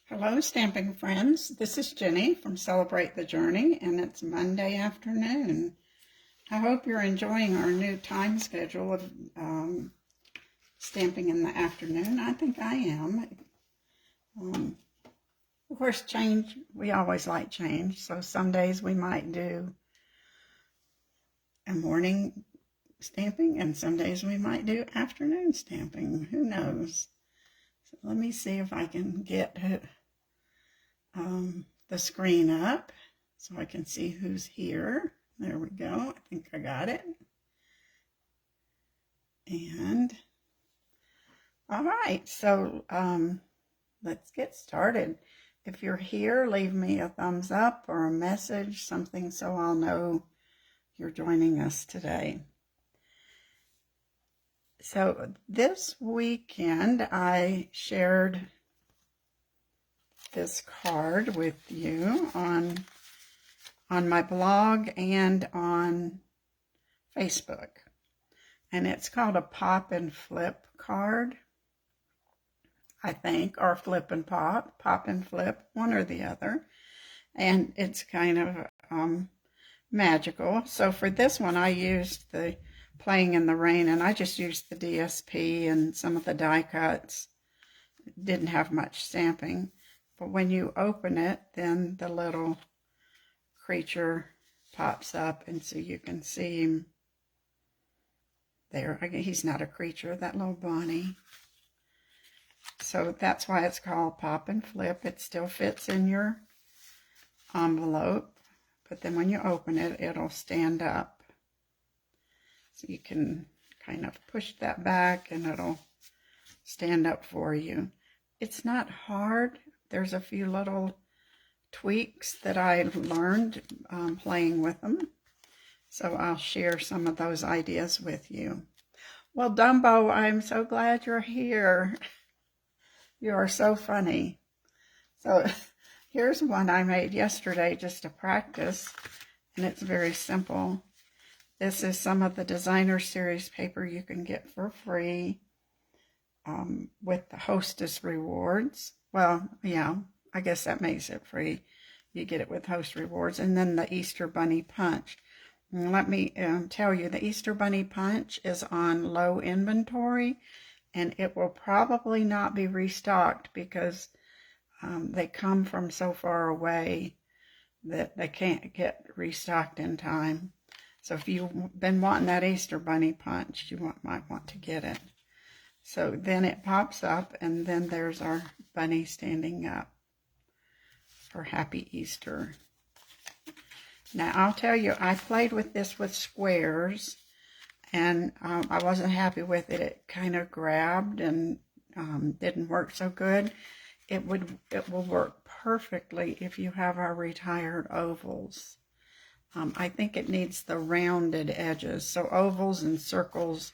Hello, stamping friends. This is Jenny from Celebrate the Journey, and it's Monday afternoon. I hope you're enjoying our new time schedule of stamping in the afternoon. I think I am. Of course, change, we always like change, so some days we might do a morning stamping, and some days we might do afternoon stamping. Who knows? So let me see if I can get the screen up so I can see who's here. There we go. I think I got it. And all right, so let's get started. If you're here, leave me a thumbs up or a message, something, so I'll know you're joining us today. So this weekend I shared this card with you on my blog and on Facebook, and it's called a pop and flip card, I think, or flip and pop and flip, one or the other, and it's kind of magical. So for this one I used the Playing in the Rain, and I just used the DSP and some of the die cuts. Didn't have much stamping. But when you open it, then the little creature pops up, and so you can see him there. He's not a creature, that little bunny. So that's why it's called Pop and Flip. It still fits in your envelope, but then when you open it, it'll stand up. So you can kind of push that back, and it'll stand up for you. It's not hard. There's a few little tweaks that I learned playing with them. So I'll share some of those ideas with you. Well, Dumbo, I'm so glad you're here. You are so funny. So here's one I made yesterday just to practice, and it's very simple. This is some of the designer series paper you can get for free with the hostess rewards. Well, yeah, I guess that makes it free. You get it with host rewards. And then the Easter Bunny Punch. And let me tell you, the Easter Bunny Punch is on low inventory, and it will probably not be restocked because they come from so far away that they can't get restocked in time. So if you've been wanting that Easter Bunny Punch, you might want to get it. So then it pops up, and then there's our bunny standing up for Happy Easter. Now, I'll tell you, I played with this with squares, and I wasn't happy with it. It kind of grabbed and didn't work so good. It will work perfectly if you have our retired ovals. I think it needs the rounded edges. So ovals and circles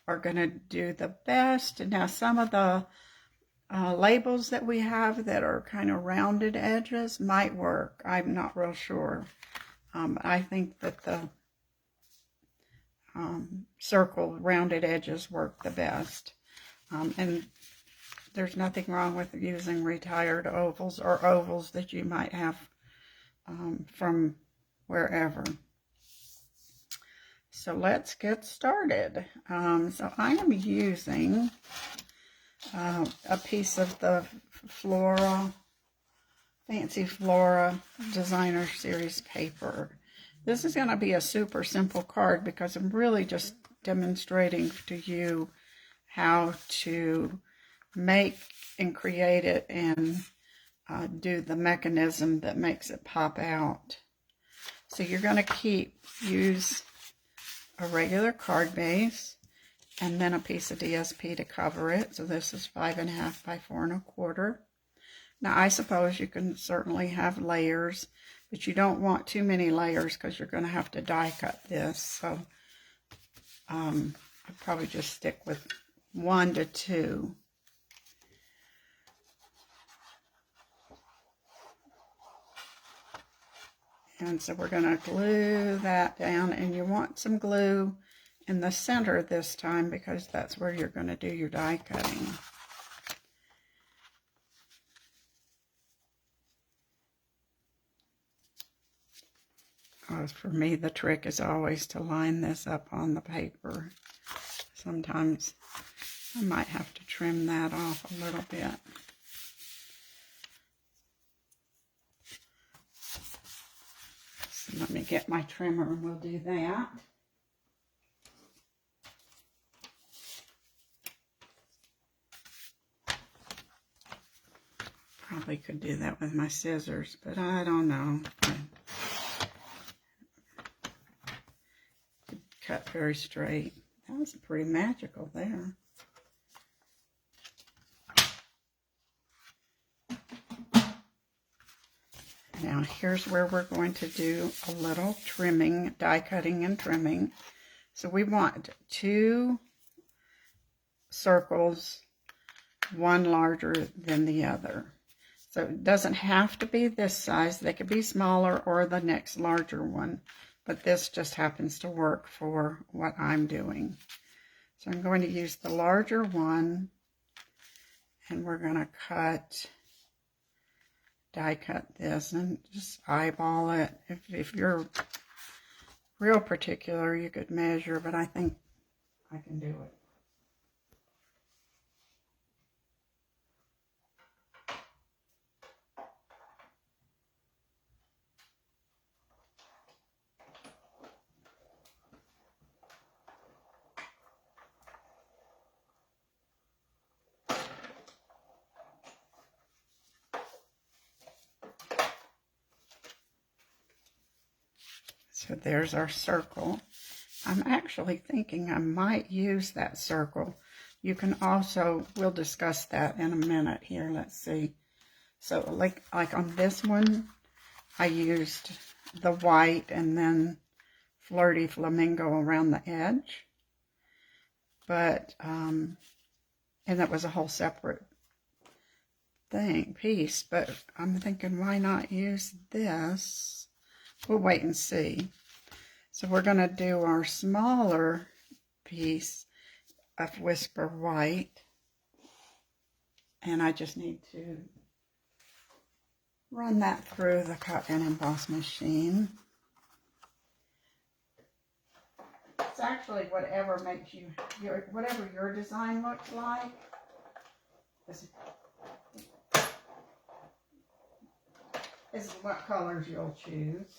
are going to do the best. Now, some of the labels that we have that are kind of rounded edges might work. I'm not real sure. I think that the circle rounded edges work the best. And there's nothing wrong with using retired ovals or ovals that you might have from wherever. So let's get started. So I am using a piece of the Fancy Flora Designer Series paper. This is going to be a super simple card because I'm really just demonstrating to you how to make and create it and do the mechanism that makes it pop out. So you're going to use a regular card base and then a piece of DSP to cover it. So this is 5.5 by 4 1/4. Now I suppose you can certainly have layers, but you don't want too many layers because you're going to have to die cut this. So I'd probably just stick with 1 to 2. And so we're going to glue that down, and you want some glue in the center this time because that's where you're going to do your die cutting. For me, the trick is always to line this up on the paper. Sometimes I might have to trim that off a little bit. So let me get my trimmer and we'll do that. Probably could do that with my scissors, but I don't know. Cut very straight. That was pretty magical there. Now here's where we're going to do a little trimming, die cutting and trimming. So we want 2 circles, one larger than the other. So it doesn't have to be this size. They could be smaller or the next larger one. But this just happens to work for what I'm doing. So I'm going to use the larger one. And we're going to die cut this and just eyeball it. If you're real particular, you could measure, but I think I can do it. So there's our circle. I'm actually thinking I might use that circle. You can also, we'll discuss that in a minute here. Let's see. So like on this one, I used the white and then Flirty Flamingo around the edge. But, and that was a whole separate piece. But I'm thinking, why not use this? We'll wait and see. So we're going to do our smaller piece of Whisper White. And I just need to run that through the cut and emboss machine. It's actually whatever makes you, whatever your design looks like. This is what colors you'll choose.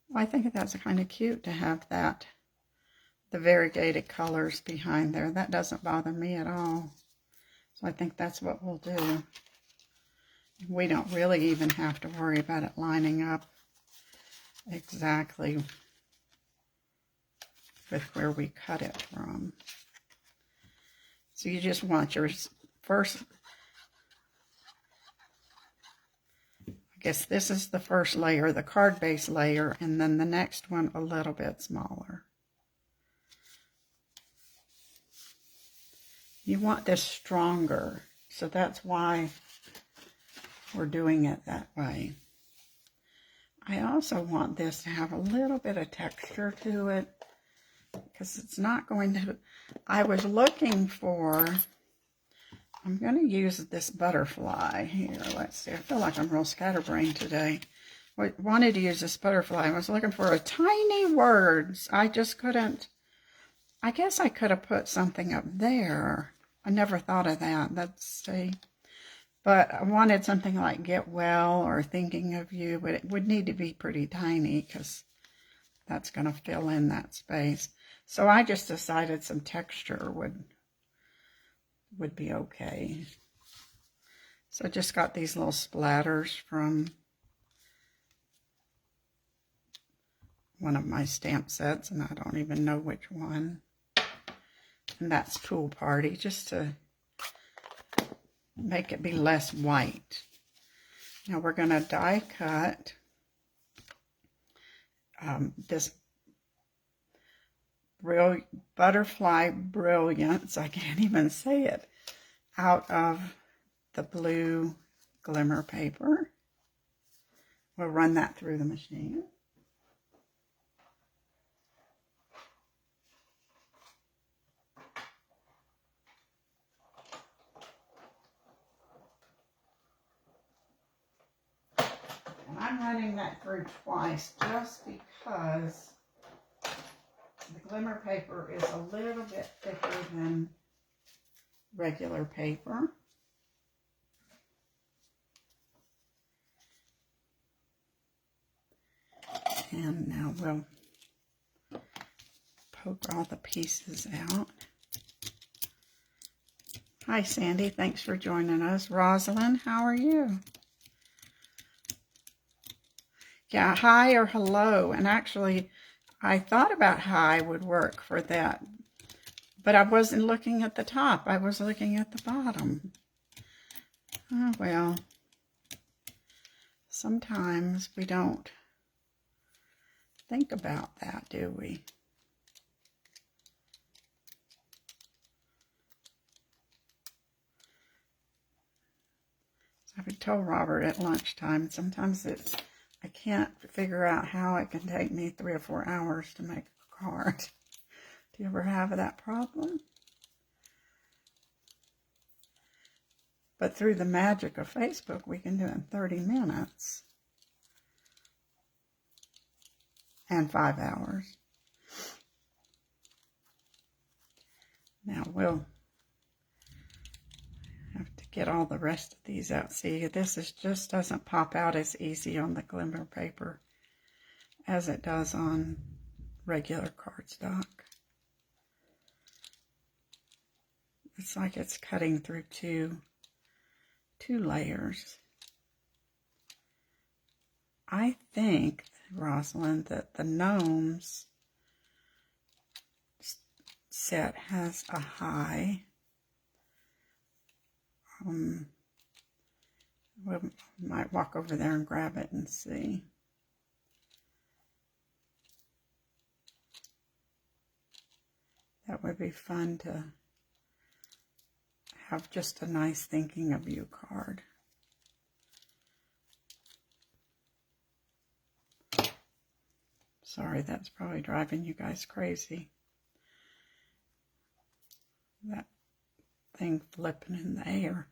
Well, I think that's kind of cute to have that, the variegated colors behind there. That doesn't bother me at all. So I think that's what we'll do. We don't really even have to worry about it lining up exactly with where we cut it from. So you just want your first, I guess this is the first layer, the card base layer, and then the next one a little bit smaller. You want this stronger, so that's why we're doing it that way. I also want this to have a little bit of texture to it, because it's not going to, I was looking for, I'm going to use this butterfly here. Let's see, I feel like I'm real scatterbrained today. I wanted to use this butterfly. I was looking for a tiny words. I just couldn't, I guess I could have put something up there. I never thought of that. Let's see. But I wanted something like get well or thinking of you, but it would need to be pretty tiny because that's going to fill in that space. So I just decided some texture would be okay. So I just got these little splatters from one of my stamp sets, and I don't even know which one. And that's Pool Party, just to make it be less white. Now we're going to die cut this Butterfly Brilliance, I can't even say it, out of the blue glimmer paper. We'll run that through the machine. I'm running that through twice just because the glimmer paper is a little bit thicker than regular paper. And now we'll poke all the pieces out. Hi Sandy, thanks for joining us. Rosalind, how are you? Yeah, hi or hello. And actually, I thought about hi would work for that. But I wasn't looking at the top. I was looking at the bottom. Oh, well. Sometimes we don't think about that, do we? So I told Robert at lunchtime, sometimes I can't figure out how it can take me 3 or 4 hours to make a card. Do you ever have that problem? But through the magic of Facebook, we can do it in 30 minutes. And 5 hours. Now we'll have to get all the rest of these out. See, this just doesn't pop out as easy on the glimmer paper as it does on regular cardstock. It's like it's cutting through two layers. I think, Rosalind, that the Gnomes set has a high. We might walk over there and grab it and see. That would be fun to have just a nice thinking of you card. Sorry, that's probably driving you guys crazy. That thing flipping in the air.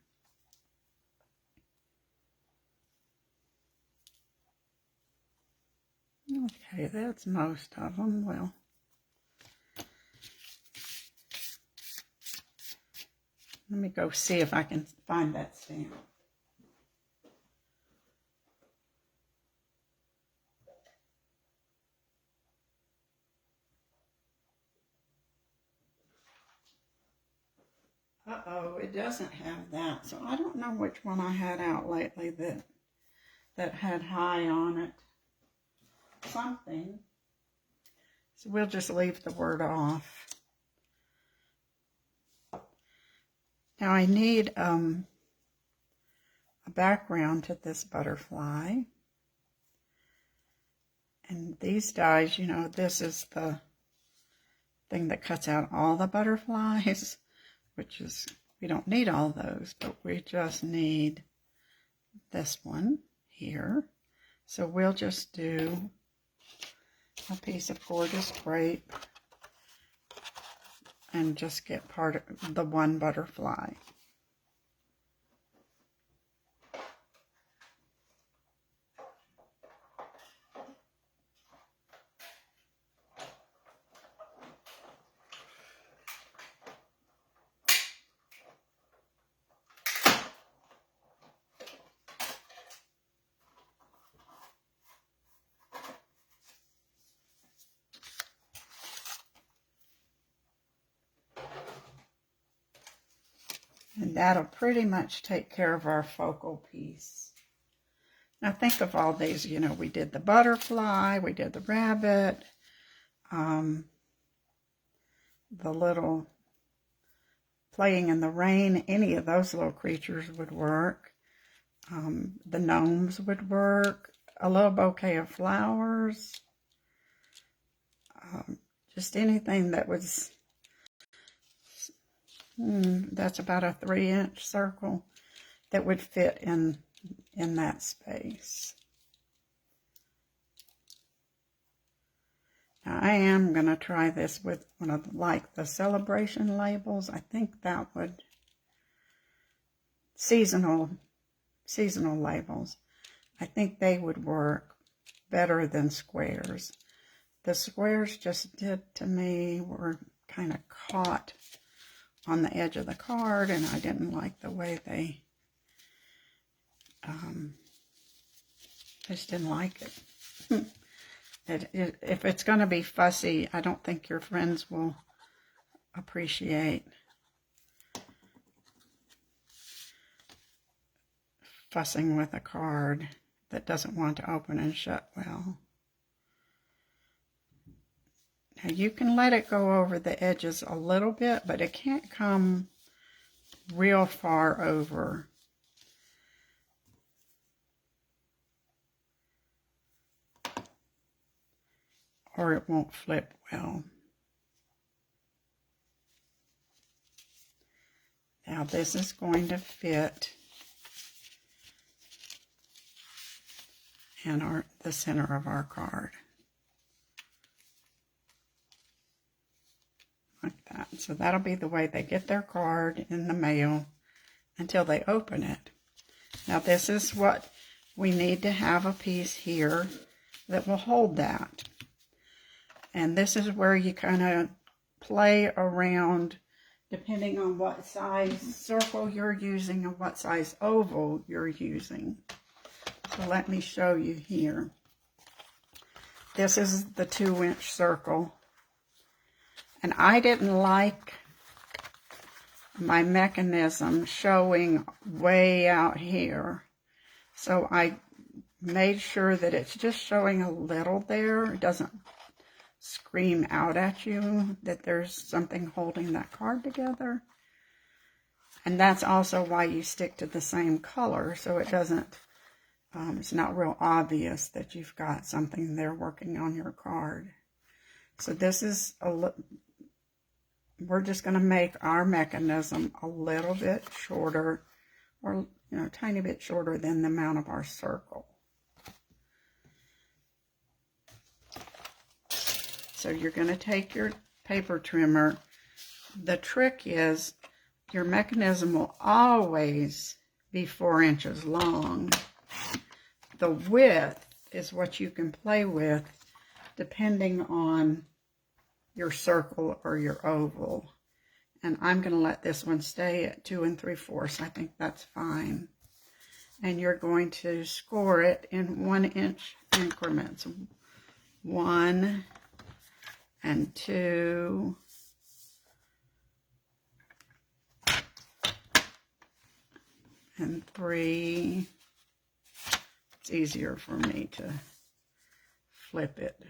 Okay, that's most of them. Well, let me go see if I can find that stamp. Uh-oh, it doesn't have that. So I don't know which one I had out lately that had high on it. Something. So we'll just leave the word off. Now I need a background to this butterfly. And these dies, you know, this is the thing that cuts out all the butterflies. Which is, we don't need all those, but we just need this one here. So we'll just do a piece of gorgeous crepe and just get part of the one butterfly. And that'll pretty much take care of our focal piece. Now think of all these, you know, we did the butterfly, we did the rabbit, the little playing in the rain, any of those little creatures would work. The gnomes would work, a little bouquet of flowers, just anything that was... that's about a 3-inch circle that would fit in that space. Now I am going to try this with one of the celebration labels. I think that would, seasonal labels. I think they would work better than squares. The squares just did to me were kind of caught on the edge of the card, and I didn't like the way they, I just didn't like it. If it's going to be fussy, I don't think your friends will appreciate fussing with a card that doesn't want to open and shut well. Now you can let it go over the edges a little bit, but it can't come real far over. Or it won't flip well. Now this is going to fit in the center of our card. Like that. So that'll be the way they get their card in the mail until they open it. Now this is what we need to have a piece here that will hold that. And this is where you kind of play around depending on what size circle you're using and what size oval you're using. So let me show you here. This is the 2-inch circle. And I didn't like my mechanism showing way out here. So I made sure that it's just showing a little there. It doesn't scream out at you that there's something holding that card together. And that's also why you stick to the same color, so it doesn't, it's not real obvious that you've got something there working on your card. So this is we're just going to make our mechanism a little bit shorter, or a tiny bit shorter than the amount of our circle. So you're going to take your paper trimmer. The trick is your mechanism will always be 4 inches long. The width is what you can play with depending on your circle or your oval. And I'm going to let this one stay at 2 3/4. I think that's fine. And you're going to score it in 1-inch increments. 1 and 2 and 3. It's easier for me to flip it.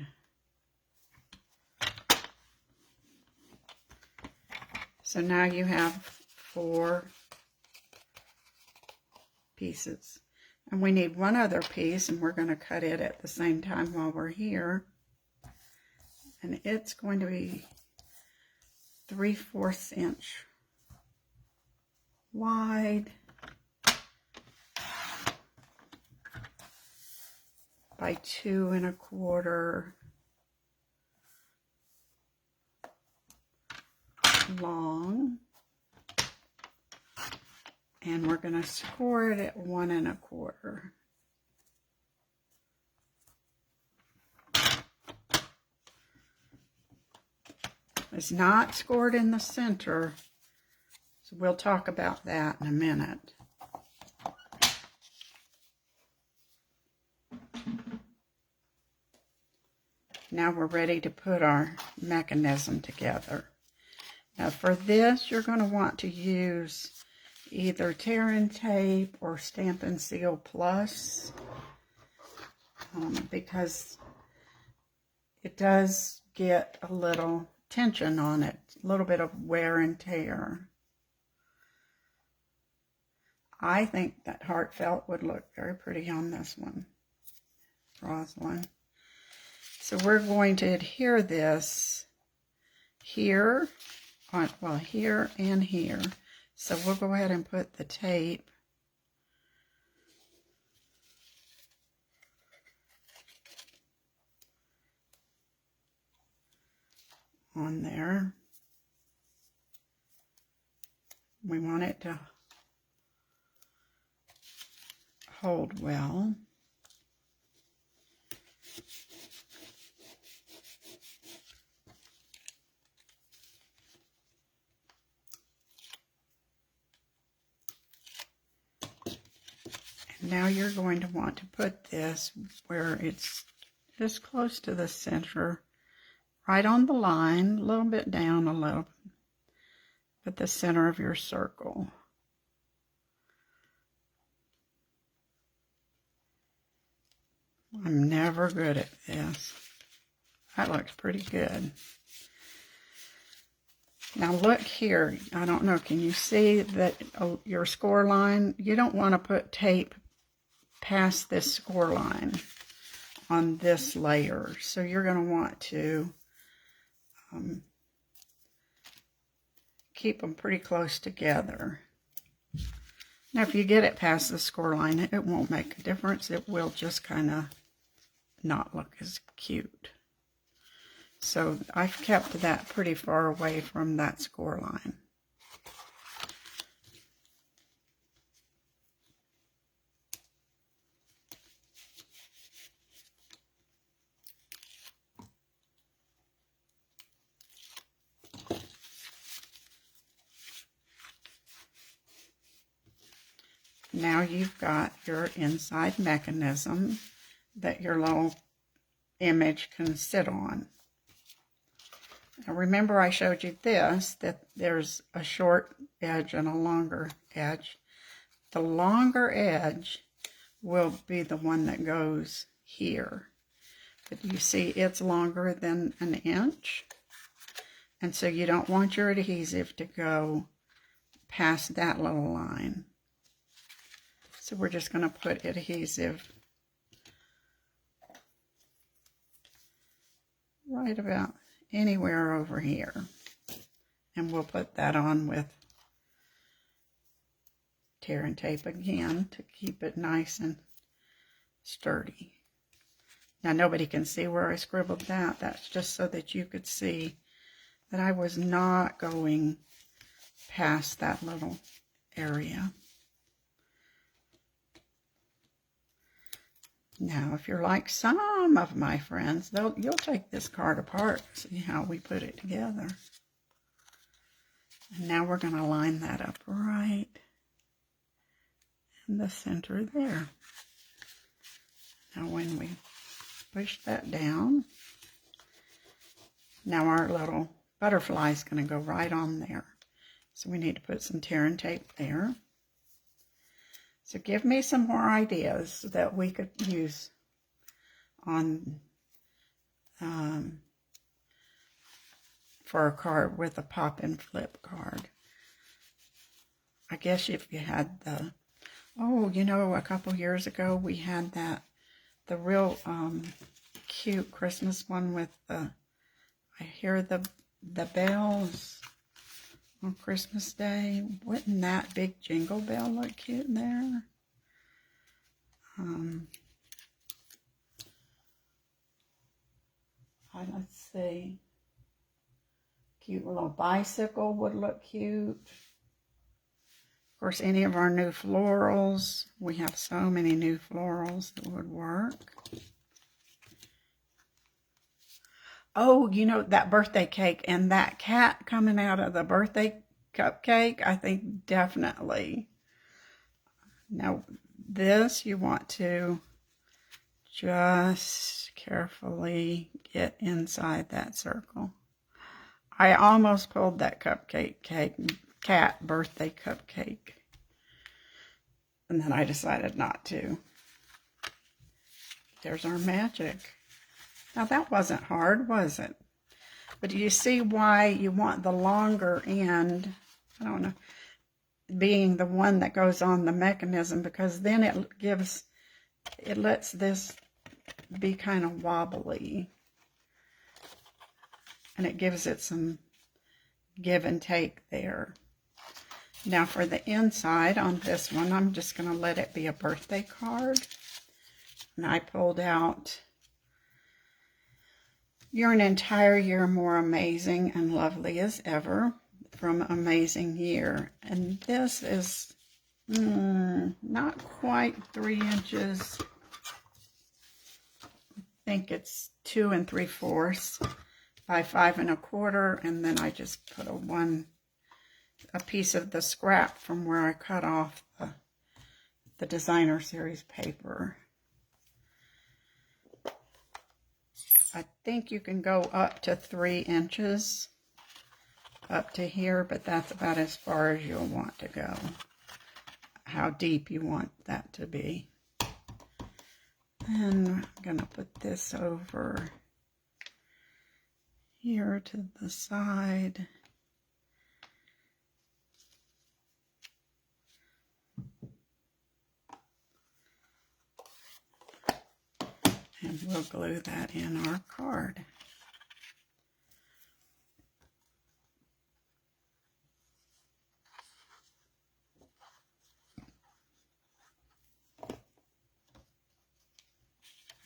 So now you have 4 pieces. And we need one other piece, and we're going to cut it at the same time while we're here. And it's going to be 3/4 inch wide by 2 1/4 long. And we're going to score it at 1 1/4. It's not scored in the center, so we'll talk about that in a minute. Now we're ready to put our mechanism together. Now for this, you're going to want to use either tear and tape or Stampin' Seal Plus, because it does get a little tension on it, a little bit of wear and tear. I think that heartfelt would look very pretty on this one, Rosalind. So we're going to adhere this here, well, here and here. So we'll go ahead and put the tape on there. We want it to hold well. now you're going to want to put this where it's just close to the center, right on the line, a little bit down a little, at the center of your circle. I'm never good at this. That looks pretty good. Now look here, I don't know, can you see that your score line? You don't want to put tape past this score line on this layer. So you're going to want to keep them pretty close together. Now if you get it past the score line, it won't make a difference. It will just kind of not look as cute. So I've kept that pretty far away from that score line. Now you've got your inside mechanism that your little image can sit on. Now remember I showed you this, that there's a short edge and a longer edge. The longer edge will be the one that goes here. But you see it's longer than an inch. And so you don't want your adhesive to go past that little line. So we're just going to put adhesive right about anywhere over here. And we'll put that on with tear and tape again to keep it nice and sturdy. Now nobody can see where I scribbled that. That's just so that you could see that I was not going past that little area. Now, if you're like some of my friends, you'll take this card apart, see how we put it together. And now we're going to line that up right in the center there. Now when we push that down, now our little butterfly is going to go right on there. So we need to put some tear and tape there. So give me some more ideas that we could use on for a card with a pop and flip card. I guess if you had the, oh, you know, a couple years ago we had the real cute Christmas one with the, I hear the bells on Christmas Day. Wouldn't that big jingle bell look cute there? Let's see. Cute little bicycle would look cute. Of course, any of our new florals. We have so many new florals that would work. Oh, you know, that birthday cake and that cat coming out of the birthday cupcake, I think definitely. Now, this you want to just carefully get inside that circle. I almost pulled that cat birthday cupcake. And then I decided not to. There's our magic. Now that wasn't hard, was it? But do you see why you want the longer end, I don't know, being the one that goes on the mechanism, because then it lets this be kind of wobbly. And it gives it some give and take there. Now for the inside on this one, I'm just going to let it be a birthday card. And I pulled out, "You're an entire year more amazing and lovely as ever," from Amazing Year. And this is not quite 3 inches. I think it's 2 3/4 by 5 1/4, and then I just put a piece of the scrap from where I cut off the designer series paper. I think you can go up to 3 inches up to here, but that's about as far as you'll want to go. How deep you want that to be. And I'm going to put this over here to the side. And we'll glue that in our card.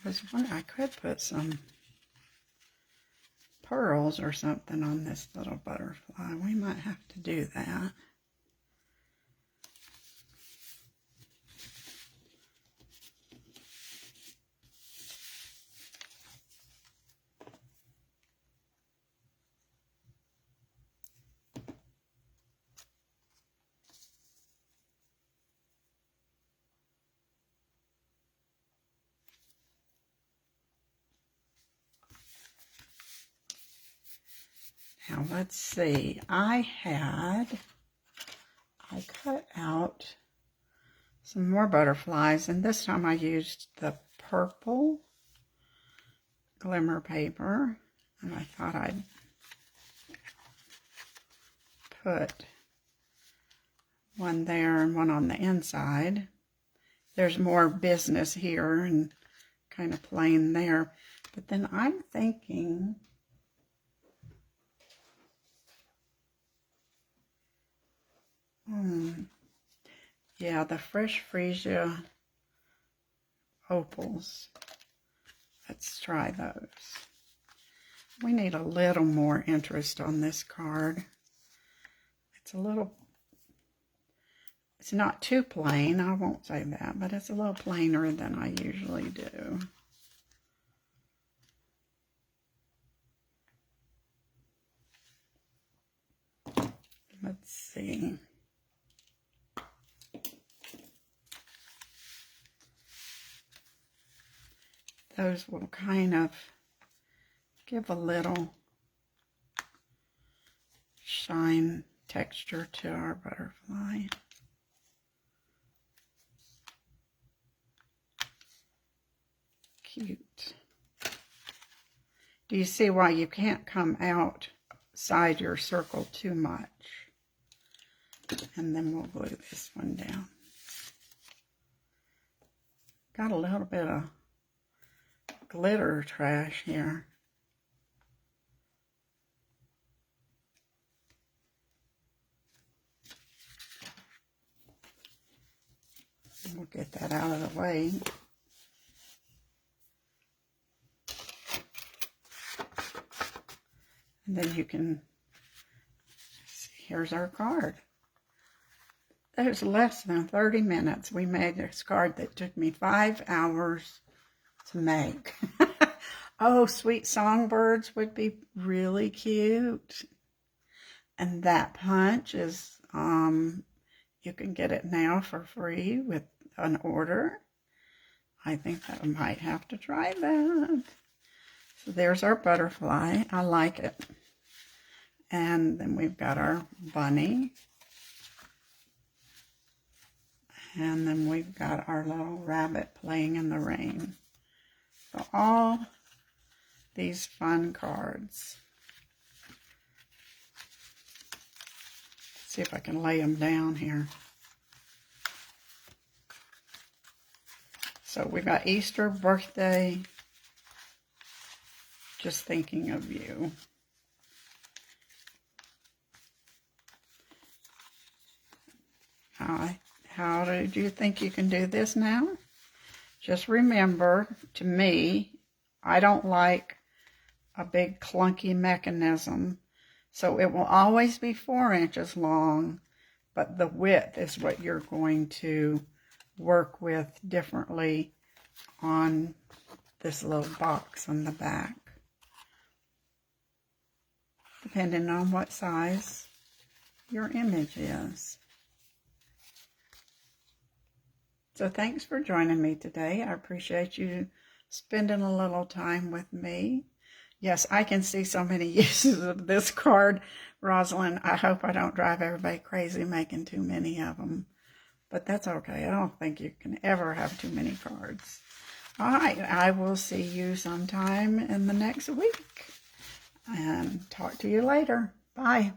I was wondering, I could put some pearls or something on this little butterfly. We might have to do that. Now let's see, I cut out some more butterflies, and this time I used the purple glimmer paper, and I thought I'd put one there and one on the inside. There's more business here and kind of plain there, but then I'm thinking yeah, the Fresh Freesia opals. Let's try those. We need a little more interest on this card. It's not too plain, I won't say that, but it's a little plainer than I usually do. Let's see. Those will kind of give a little shine texture to our butterfly. Cute. Do you see why you can't come outside your circle too much? And then we'll glue this one down. Got a little bit of glitter trash here. We'll get that out of the way. And then you can see, here's our card. That was less than 30 minutes. We made this card that took me 5 hours to make. Oh, sweet songbirds would be really cute. And that punch is, you can get it now for free with an order. I think that I might have to try that. So there's our butterfly. I like it. And then we've got our bunny. And then we've got our little rabbit playing in the rain. So all these fun cards. Let's see if I can lay them down here. So we've got Easter, birthday, just thinking of you. How do you think you can do this now? Just remember, to me, I don't like a big clunky mechanism. So it will always be 4 inches long, but the width is what you're going to work with differently on this little box on the back, depending on what size your image is. So thanks for joining me today. I appreciate you spending a little time with me. Yes, I can see so many uses of this card, Rosalind. I hope I don't drive everybody crazy making too many of them. But that's okay. I don't think you can ever have too many cards. All right, I will see you sometime in the next week. And talk to you later. Bye.